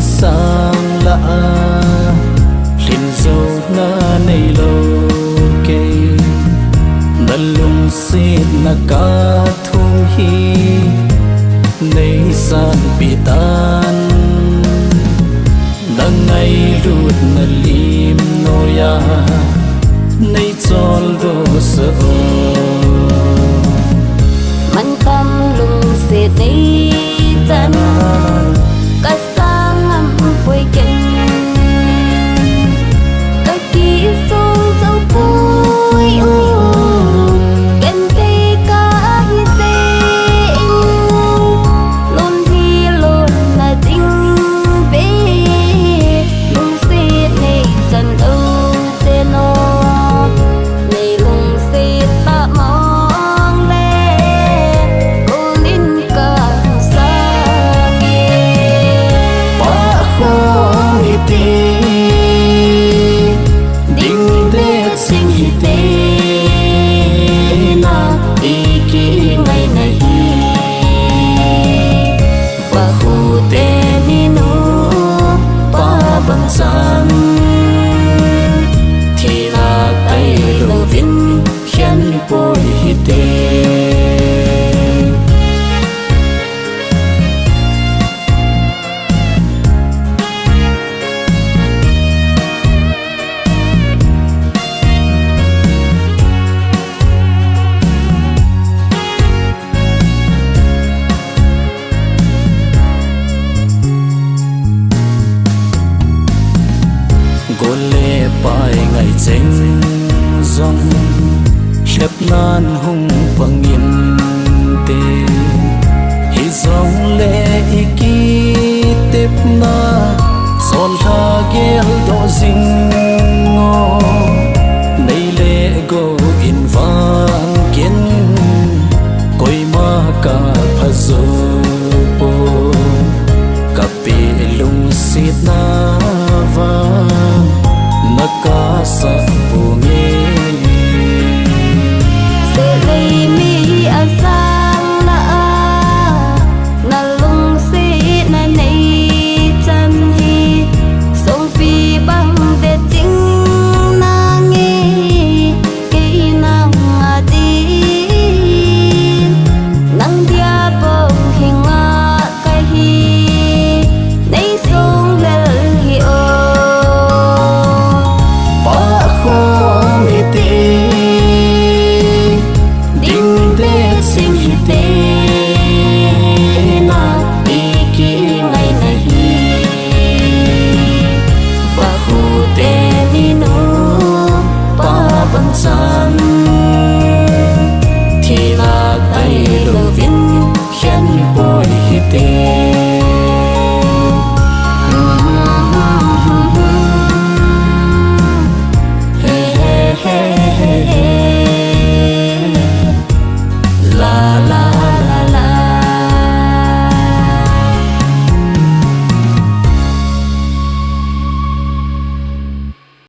sang la linh dâu na nay lâu kê na lung xịt na cá thung hi nay san bị tan na ngày lụt na lim noya nay chol do sợ man tâm lung xịt nay chân cả sang ngắm quay chân cả kỹ sông dấu vui kèn tê cả hi dê luôn thi luôn là tình bê lung xịt này chân âu dê nó này lung xịt ta mong lê cô linh cả sang ding de sing hi te na iki ngai nai và khu te ni no pa bang san thì là tay lo vin khen bôi hi te cô lê bài ngày tranh dòng khép nan hung bằng nghìn tê hi dòng lê iki tiếp na son tha gel do ding ngô nay lê go in vang kiến koi ma ka phazo po kapi lung sit na va